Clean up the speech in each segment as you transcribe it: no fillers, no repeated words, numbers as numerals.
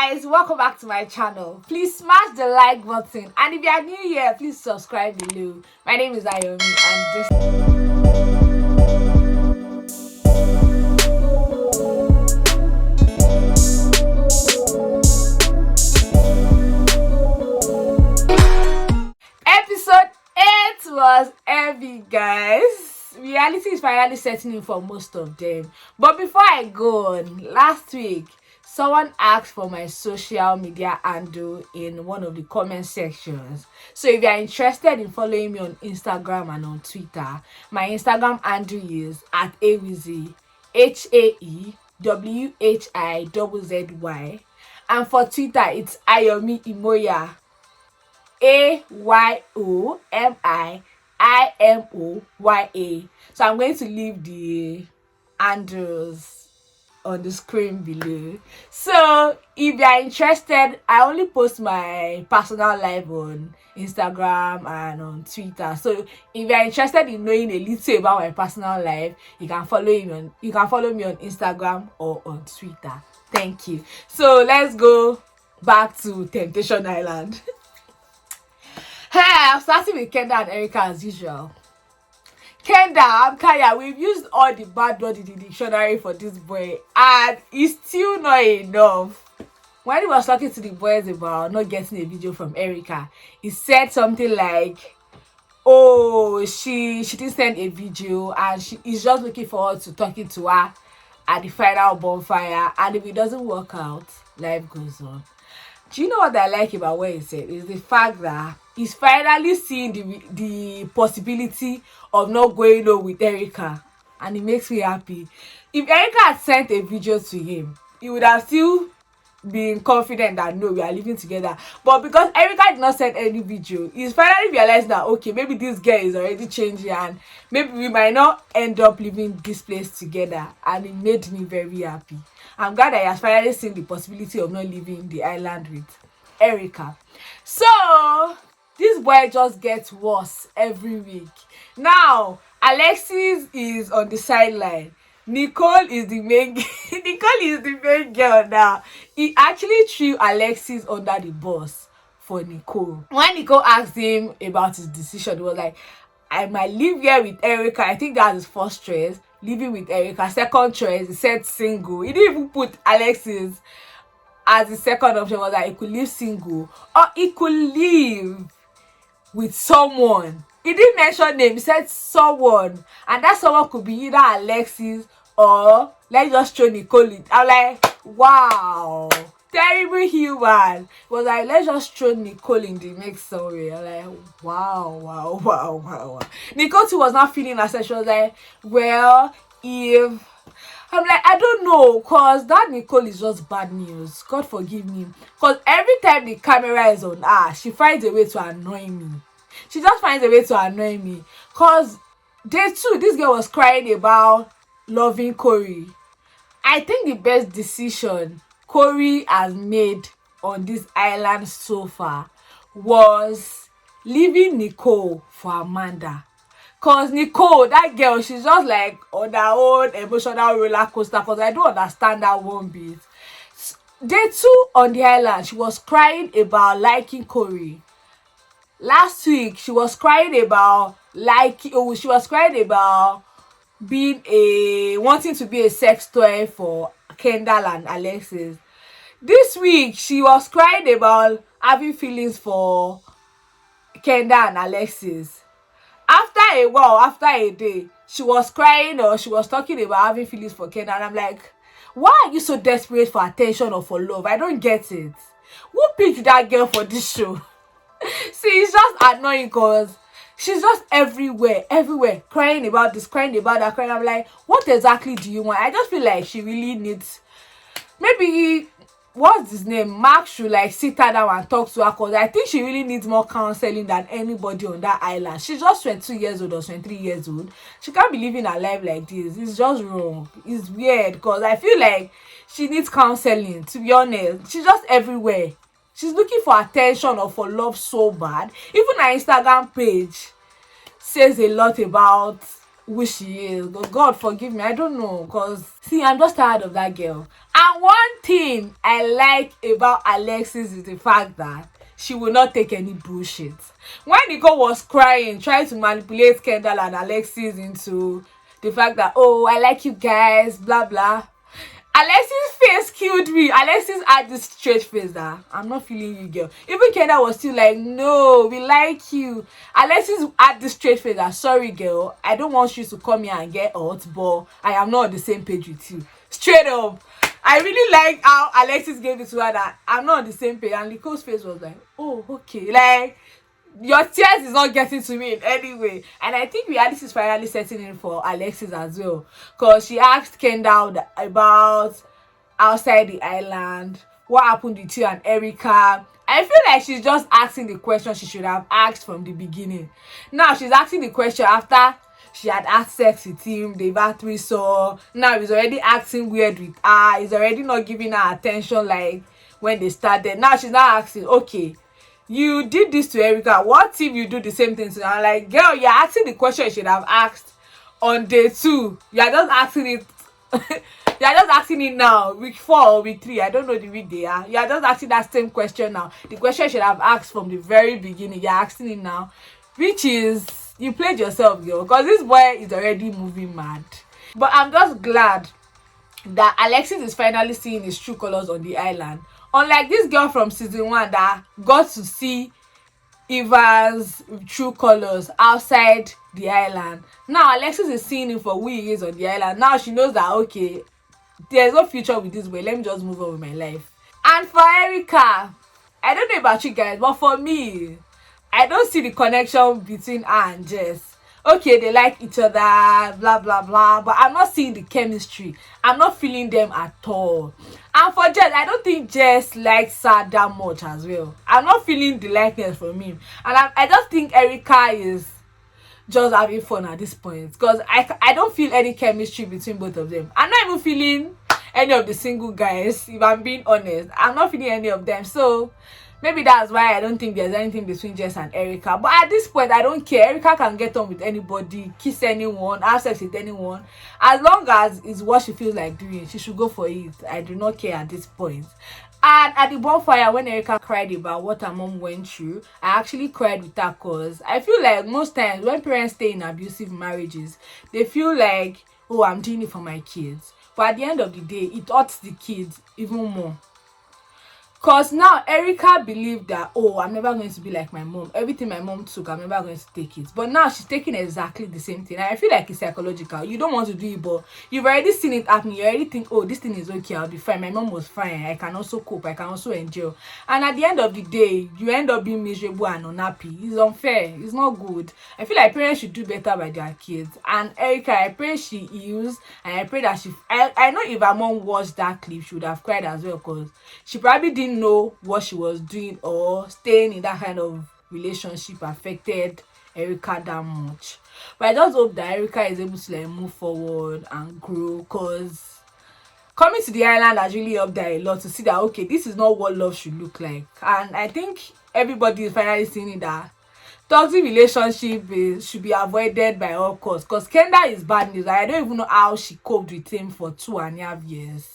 guys, welcome back to my channel. Please smash the like button, and if you are new here, please subscribe below. My name is Ayomi, and this episode 8 was heavy, guys. Reality is finally setting in for most of them. But before I go on, last week someone asked for my social media handle in one of the comment sections. So if you are interested in following me on Instagram and on Twitter, my Instagram handle is @awizzy, HAEWHIZZY, and for Twitter it's Ayomi Imoya, AYOMIIMOYA. So I'm going to leave the handles on the screen below. So if you are interested, I only post my personal life on Instagram and on Twitter. So if you are interested in knowing a little about my personal life, you can follow me on Instagram or on Twitter. Thank you. So let's go back to Temptation Island. Hey, I'm starting with Kendal and Erica as usual. Kendal, I'm Kaya. We've used all the bad word in the dictionary for this boy, and it's still not enough. When he was talking to the boys about not getting a video from Erica, he said something like, oh, she didn't send a video and she is just looking forward to talking to her at the final bonfire, and if it doesn't work out, life goes on. Do you know what I like about what he said? Is the fact that he's finally seeing the possibility of not going on with Erica, and it makes me happy. If Erica had sent a video to him, he would have still been confident that no, we are living together. But because Erica did not send any video, he's finally realized that okay, maybe this girl is already changing and maybe we might not end up living this place together, and it made me very happy. I'm glad that he has finally seen the possibility of not leaving the island with Erica. So this boy just gets worse every week. Now Alexcys is on the sideline. Nicole is the main Nicole is the main girl now. He actually threw Alexcys under the bus for Nicole. When Nicole asked him about his decision, he was like, I might live here with Erica. I think that's his first choice, living with Erica. Second choice, he said single. He didn't even put Alexcys as the second option. Was like he could live single or he could live with someone. He didn't mention name, he said someone, and that someone could be either Alexcys or let's just throw Nicole in. I'm like, wow, terrible human. It was like, let's just throw Nicole in the mix somewhere. I'm like, wow. Nicole too was not feeling herself. She was like, well, if I'm like, I don't know, cause that Nicole is just bad news. God forgive me. Cause every time the camera is on her, she finds a way to annoy me. She just finds a way to annoy me. Cause day 2, this girl was crying about loving Corey. I think the best decision Corey has made on this island so far was leaving Nicole for Amanda. Cause Nicole, that girl, she's just like on her own emotional roller coaster. Cause I don't understand that one bit. Day 2 on the island, she was crying about liking Corey. Last week, she was crying about being wanting to be a sex toy for Kendal and Alexcys. This week, she was crying about having feelings for Kendal and Alexcys. After a while, after a day, she was crying or she was talking about having feelings for Kendal. And I'm like, why are you so desperate for attention or for love? I don't get it. Who picked that girl for this show? See, it's just annoying because she's just everywhere, crying about this, crying about that, crying. I'm like, what exactly do you want? I just feel like she really needs, maybe, what's his name, Mark should like sit her down and talk to her, because I think she really needs more counseling than anybody on that island. She's just 22 years old or 23 years old. She can't be living her life like this. It's just wrong. It's weird because I feel like she needs counseling, to be honest. She's just everywhere. She's looking for attention or for love so bad. Even her Instagram page says a lot about who she is. God forgive me, I don't know, because see, I'm just tired of that girl. And one thing I like about Alexcys is the fact that she will not take any bullshit. When Nicole was crying, trying to manipulate Kendal and Alexcys into the fact that, oh, I like you guys, blah blah, Alexcys' face killed me. Alexcys had this straight face that I'm not feeling you, girl. Even Kendal was still like, no, we like you. Alexcys had this straight face that, sorry, girl, I don't want you to come here and get hot, but I am not on the same page with you. Straight up. I really like how Alexcys gave it to her that I'm not on the same page. And Nicole's face was like, oh, okay. Like, your tears is not getting to me in any way. And I think reality is finally setting in for Alexcys as well, because she asked Kendal about outside the island, what happened with you and Erica. I feel like she's just asking the question she should have asked from the beginning. Now she's asking the question after she had had sex with him, they've had threesome. Now he's already acting weird with her, he's already not giving her attention like when they started. Now she's not asking, okay, you did this to Erica, what if you do the same thing to her? I'm like, girl, you're asking the question you should have asked on day 2. You're just asking it you're just asking it now, week 4 or week 3, I don't know the week they are. You're just asking that same question now. The question you should have asked from the very beginning, you're asking it now, which is, you played yourself, girl, because this boy is already moving mad. But I'm just glad that Alexcys is finally seeing his true colors on the island. Unlike this girl from season 1 that got to see Eva's true colors outside the island. Now Alexcys is seeing him for who he is on the island. Now she knows that, okay, there's no future with this boy, let me just move on with my life. And for Erica, I don't know about you guys, but for me, I don't see the connection between her and Jess. Okay, they like each other, blah blah blah, but I'm not seeing the chemistry. I'm not feeling them at all. And for Jess, I don't think Jess likes her that much as well. I'm not feeling the likeness from him. And I just think Erica is just having fun at this point, because I don't feel any chemistry between both of them. I'm not even feeling any of the single guys, if I'm being honest. I'm not feeling any of them. So maybe that's why I don't think there's anything between Jess and Erica. But at this point, I don't care. Erica can get on with anybody, kiss anyone, have sex with anyone. As long as it's what she feels like doing, she should go for it. I do not care at this point. And at the bonfire, when Erica cried about what her mom went through, I actually cried with her, because I feel like most times when parents stay in abusive marriages, they feel like, oh, I'm doing it for my kids. But at the end of the day, it hurts the kids even more. Because now Erica believed that, oh, I'm never going to be like my mom. Everything my mom took, I'm never going to take it. But now she's taking exactly the same thing. And I feel like it's psychological. You don't want to do it, but you've already seen it happen. You already think, oh, this thing is okay, I'll be fine. My mom was fine. I can also cope. I can also endure. And at the end of the day, you end up being miserable and unhappy. It's unfair. It's not good. I feel like parents should do better by their kids. And Erica, I pray she heals. And I pray that I know if her mom watched that clip, she would have cried as well, because she probably didn't know what she was doing, or staying in that kind of relationship affected Erica that much. But I just hope that Erica is able to like move forward and grow, because coming to the island has really helped her a lot to see that, okay, this is not what love should look like. And I think everybody is finally seeing it, that toxic relationship should be avoided by all costs, because Kendal is bad news. I don't even know how she coped with him for 2.5 years.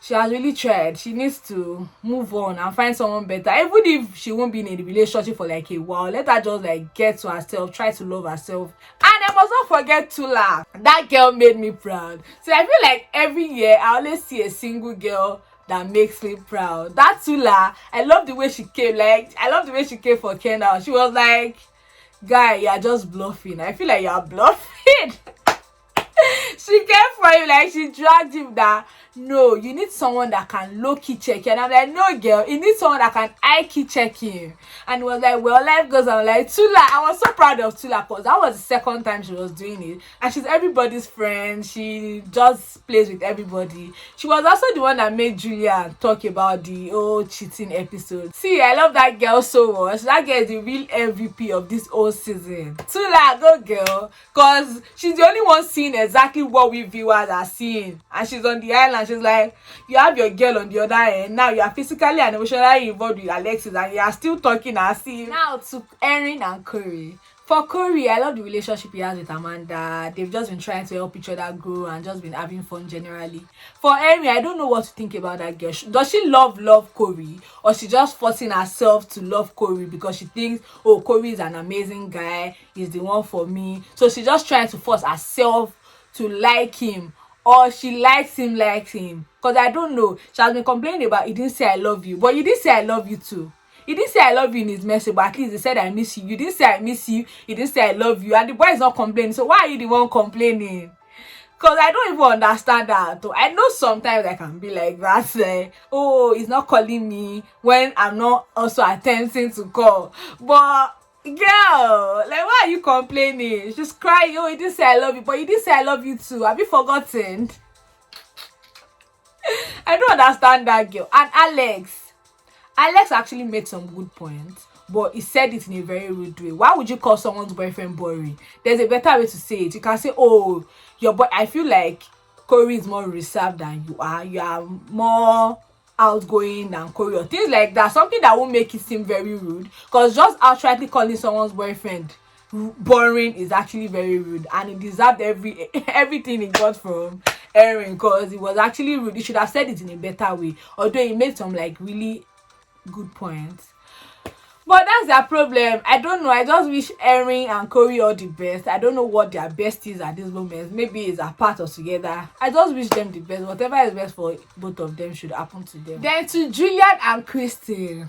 She has really tried. She needs to move on and find someone better. Even if she won't be in a relationship for like a while, let her just like get to herself, try to love herself. And I must not forget Tula. That girl made me proud. So I feel like every year I always see a single girl that makes me proud. That Tula, I love the way she came. Like, I love the way she came for Kendal. She was like, guy, you're just bluffing. I feel like you're bluffing. She came for him, like she dragged him that, no, you need someone that can low-key check you. And I'm like, no, girl, you need someone that can high-key check you. And he was like, well, life goes on. Like, Tula, I was so proud of Tula, because that was the second time she was doing it. And she's everybody's friend. She just plays with everybody. She was also the one that made Julian talk about the old cheating episode. See, I love that girl so much. That girl is the real MVP of this whole season. Tula, go girl. Because she's the only one seeing exactly what we viewers are seeing. And she's on the island. She's like, you have your girl on the other end. Now you are physically and emotionally involved with Alexcys, and you are still talking as if. Now to Erin and Corey. For Corey, I love the relationship he has with Amanda. They've just been trying to help each other grow and just been having fun generally. For Erin, I don't know what to think about that girl. Does she love Corey, or she just forcing herself to love Corey because she thinks, oh, Corey is an amazing guy, he's the one for me. So she's just trying to force herself to like him, or she likes him. Because I don't know. She has been complaining about, he didn't say I love you, but you did say I love you too. He didn't say I love you in his message, but at least he said I miss you. You didn't say I miss you. He didn't say I love you. And the boy is not complaining. So why are you the one complaining? Because I don't even understand that. I know sometimes I can be like that. Oh, he's not calling me when I'm not also attempting to call. But girl, like, why are you complaining? She's crying. Oh, he didn't say I love you, but he didn't say I love you too. Have you forgotten? I don't understand that girl. And Alex actually made some good points, but he said it in a very rude way. Why would you call someone's boyfriend boring? There's a better way to say it. You can say, oh, your boy, I feel like Corey is more reserved than you are. You are more outgoing than Corey, or things like that. Something that won't make it seem very rude. Because just outrightly calling someone's boyfriend boring is actually very rude, and he deserved everything he got from Erin, because it was actually rude. He should have said it in a better way, although he made some like really good points. But that's their problem. I don't know. I just wish Erin and Corey all the best. I don't know what their best is at this moment. Maybe it's apart or together. I just wish them the best. Whatever is best for both of them should happen to them. Then to Julian and Kristen.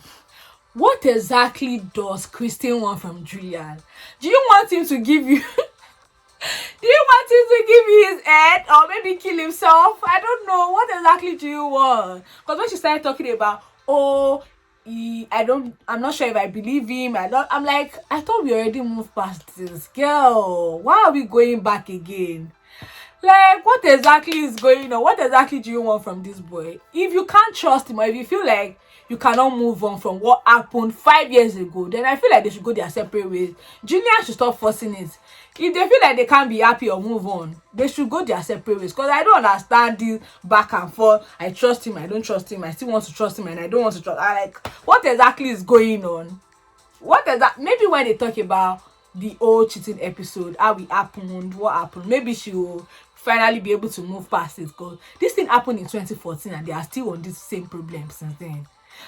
What exactly does Kristen want from Julian? Do you want him to give you do you want him to give you his head, or maybe kill himself? I don't know. What exactly do you want? Because when she started talking about, oh, I'm not sure if I believe him. I'm like, I thought we already moved past this. Girl, why are we going back again? Like, what exactly is going on? What exactly do you want from this boy? If you can't trust him, or if you feel like you cannot move on from what happened 5 years ago, then I feel like they should go their separate ways. Julian should stop forcing it. If they feel like they can't be happy or move on, they should go their separate ways. Because I don't understand this back and forth. I trust him, I don't trust him, I still want to trust him, and I don't want to trust. I like, what exactly is going on? What is that? Maybe when they talk about the old cheating episode, how it happened, what happened, maybe she will finally be able to move past it. Because this thing happened in 2014 and they are still on this same problem since then.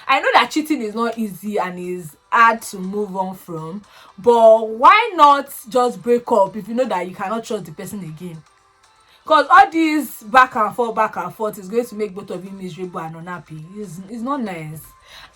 I know that cheating is not easy and is hard to move on from, but why not just break up if you know that you cannot trust the person again? Because all this back and forth is going to make both of you miserable and unhappy. It's not nice.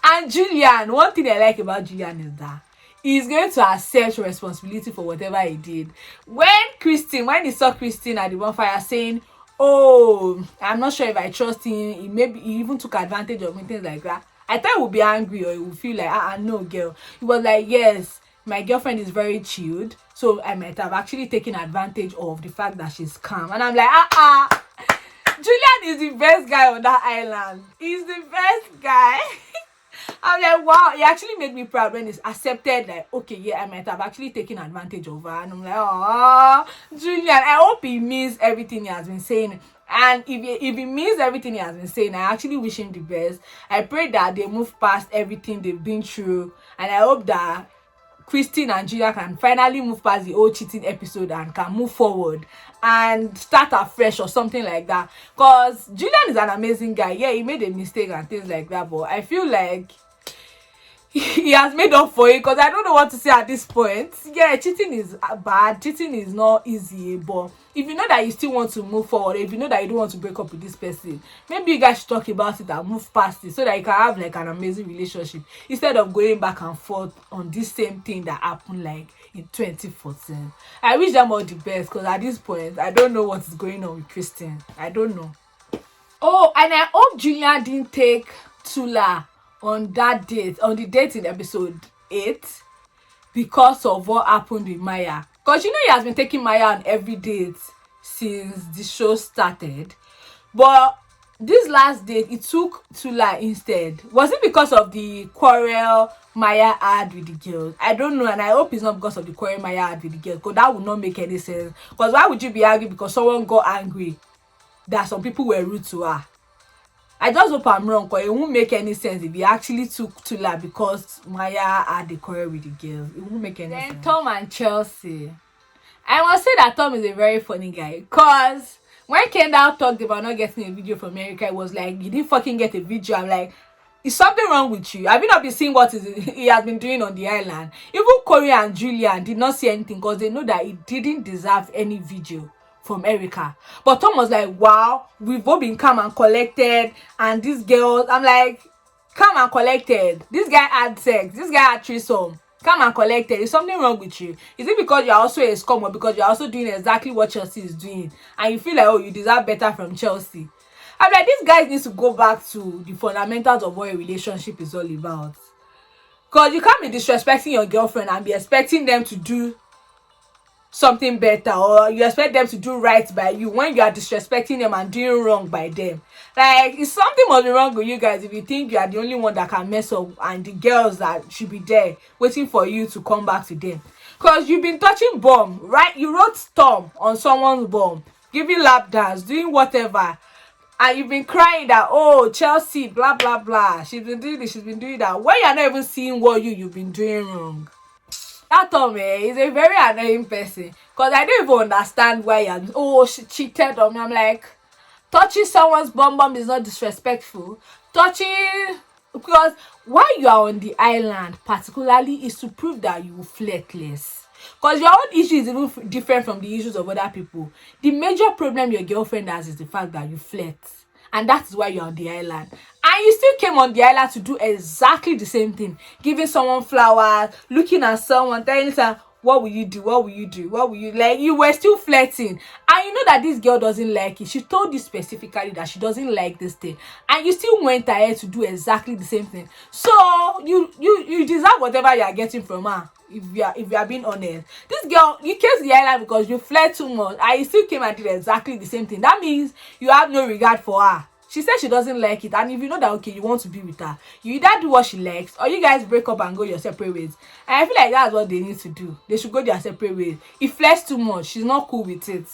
And Julian, one thing I like about Julian is that he's going to accept responsibility for whatever he did. When he saw Kristen at the bonfire saying, oh, I'm not sure if I trust him, he even took advantage of me, things like that, I thought he would be angry, or he would feel like, no, girl. He was like, yes, my girlfriend is very chilled, so I might have actually taken advantage of the fact that she's calm. And I'm like, Julian is the best guy on that island. He's the best guy. I'm like, wow, he actually made me proud when it's accepted, like, okay, yeah, I might have actually taken advantage of her. And I'm like, oh, Julian, I hope he means everything he has been saying. And if he means everything he has been saying, I actually wish him the best. I pray that they move past everything they've been through. And I hope that Kristen and Julia can finally move past the old cheating episode and can move forward and start afresh or something like that. Because Julian is an amazing guy. Yeah, he made a mistake and things like that, but I feel like he has made up for it, because I don't know what to say at this point. Yeah, cheating is bad. Cheating is not easy, but if you know that you still want to move forward, if you know that you don't want to break up with this person, maybe you guys should talk about it and move past it so that you can have like an amazing relationship instead of going back and forth on this same thing that happened like in 2014. I wish them all the best, because at this point I don't know what is going on with Kristen. I don't know. Oh, and I hope Julian didn't take Tula on the date in episode 8 because of what happened with Maya. Because you know he has been taking Maya on every date since the show started, but this last date he took Tula instead. Was it because of the quarrel Maya had with the girls? I don't know, and I hope it's not because of the quarrel Maya had with the girls, because that would not make any sense. Because why would you be angry because someone got angry that some people were rude to her? I just hope I'm wrong, because it won't make any sense if he actually took Tula because Maya had the quarrel with the girls. It won't make any sense. Then Tom and Chelsea. I must say that Tom is a very funny guy, because when Kendal talked about not getting a video from America, it was like, you didn't fucking get a video. I'm like, is something wrong with you? Have you not been seeing what he has been doing on the island? Even Corey and Julian did not see anything because they know that he didn't deserve any video from Erica. But Tom was like, wow, we've both been calm and collected, and these girls, I'm like, calm and collected. This guy had sex, this guy had threesome. Calm and collected. Is something wrong with you? Is it because you're also a scum, or because you're also doing exactly what Chelsea is doing and you feel like, oh, you deserve better from Chelsea? I'm like, these guys need to go back to the fundamentals of what a relationship is all about. Because you can't be disrespecting your girlfriend and be expecting them to do something better, or you expect them to do right by you when you are disrespecting them and doing wrong by them. Like, it's something must be wrong with you guys if you think you are the only one that can mess up and the girls that should be there waiting for you to come back to them. Because you've been touching bomb, right? You wrote Tom on someone's bomb, giving lap dance, doing whatever, and you've been crying that, oh, Chelsea, blah blah blah, she's been doing this, she's been doing that, when you're not even seeing what you've been doing wrong. That Tom is a very annoying person, because I don't even understand why you're, oh, she cheated on me. I'm like, touching someone's bum is not disrespectful. Touching, because why you are on the island particularly is to prove that you flirt less. Because your own issue is even different from the issues of other people. The major problem your girlfriend has is the fact that you flirt, and that is why you're on the island. And you still came on the island to do exactly the same thing, giving someone flowers, looking at someone, telling them, what will you do, what will you do, what will you, like, you were still flirting, and you know that this girl doesn't like it. She told you specifically that she doesn't like this thing, and you still went ahead to do exactly the same thing. So you deserve whatever you are getting from her. If you are being honest, this girl, you came to the island because you flirt too much, and you still came and did exactly the same thing. That means you have no regard for her. She said she doesn't like it, and if you know that, okay, you want to be with her, you either do what she likes, or you guys break up and go your separate ways. And I feel like that's what they need to do. They should go their separate ways. If flirts too much, she's not cool with it.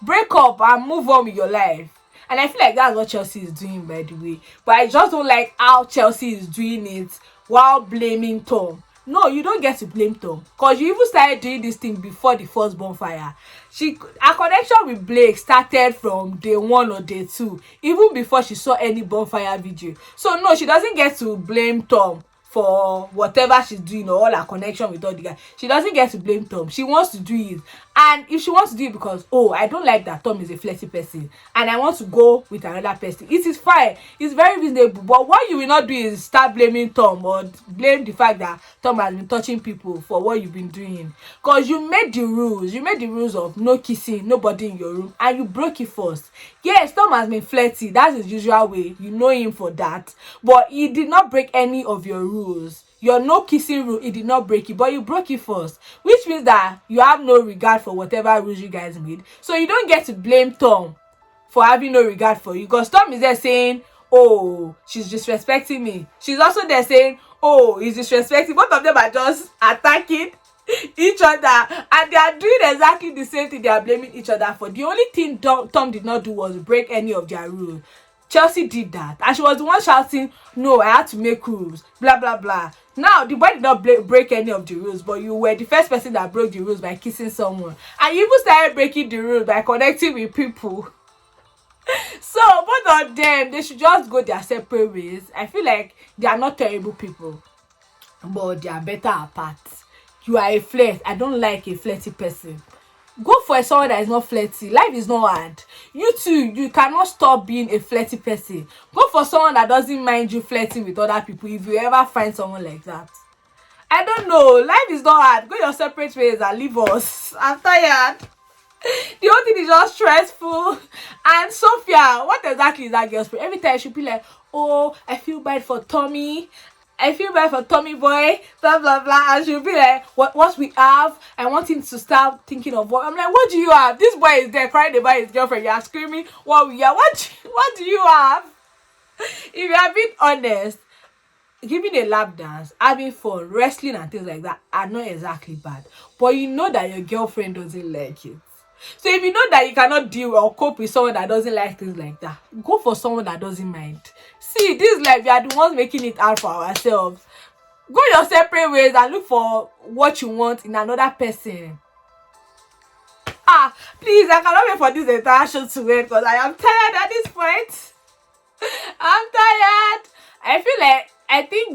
Break up and move on with your life. And I feel like that's what Chelsea is doing, by the way. But I just don't like how Chelsea is doing it while blaming Tom. No, you don't get to blame Tom, because you even started doing this thing before the first bonfire. Her connection with Blake started from day 1 or day 2, even before she saw any bonfire video. So no, she doesn't get to blame Tom for whatever she's doing, or all her connection with all the guys. She doesn't get to blame Tom. She wants to do it, and if she wants to do it because, oh, I don't like that Tom is a flirty person and I want to go with another person, it is fine, it's very reasonable. But what you will not do is start blaming Tom, or blame the fact that Tom has been touching people for what you've been doing, because you made the rules of no kissing, nobody in your room, and you broke it first. Yes, Tom has been flirty, that's his usual way, you know him for that, but he did not break any of your rules. Your no kissing rule, he did not break it, but you broke it first, which means that you have no regard for whatever rules you guys made. So you don't get to blame Tom for having no regard for you, because Tom is there saying, oh, she's disrespecting me. She's also there saying, oh, he's disrespecting. Both of them are just attacking each other, and they are doing exactly the same thing they are blaming each other for. The only thing Tom did not do was break any of their rules. Chelsea did that, and she was the one shouting, no, I had to make rules, blah blah blah. Now the boy did not break any of the rules, but you were the first person that broke the rules by kissing someone, and you even started breaking the rules by connecting with people. So both of them, they should just go their separate ways. I feel like they are not terrible people, but they are better apart. You are a flirt. I don't like a flirty person. Go for someone that is not flirty. Life is not hard. You too, you cannot stop being a flirty person. Go for someone that doesn't mind you flirting with other people, if you ever find someone like that. I don't know. Life is not hard. Go your separate ways and leave us. I'm tired. The whole thing is just stressful. And Sophia, what exactly is that girl's problem? Every time she'll be like, oh, I feel bad for Tommy. I feel bad for Tommy boy, blah blah blah, and she'll be like, what we have? I want him to start thinking of what. I'm like, what do you have? This boy is there crying about his girlfriend. You are screaming, what we have? What do you have? If you are being honest, giving a lap dance, having fun, wrestling and things like that are not exactly bad. But you know that your girlfriend doesn't like it. So if you know that you cannot deal or cope with someone that doesn't like things like that, go for someone that doesn't mind. See, this life, we are the ones making it hard for ourselves. Go your separate ways and look for what you want in another person. Please, I cannot wait for this entire show to end because I am tired at this point. I'm tired. I think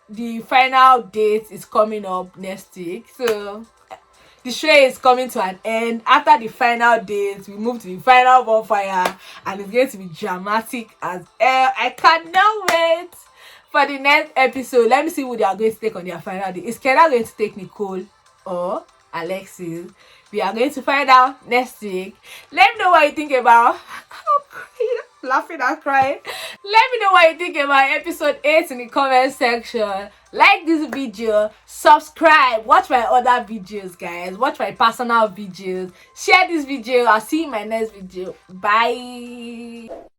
the final date is coming up next week. So the show is coming to an end. After the final date, we move to the final bonfire, and it's going to be dramatic as hell. I cannot wait for the next episode. Let me see who they are going to take on their final date. Is Kendal going to take Nicole or Alexcys? We are going to find out next week. Let me know what you think about. I'm crying, laughing and crying. Let me know what you think about episode 8 in the comment section. Like this video, subscribe, watch my other videos, guys. Watch my personal videos. Share this video. I'll see you in my next video. Bye.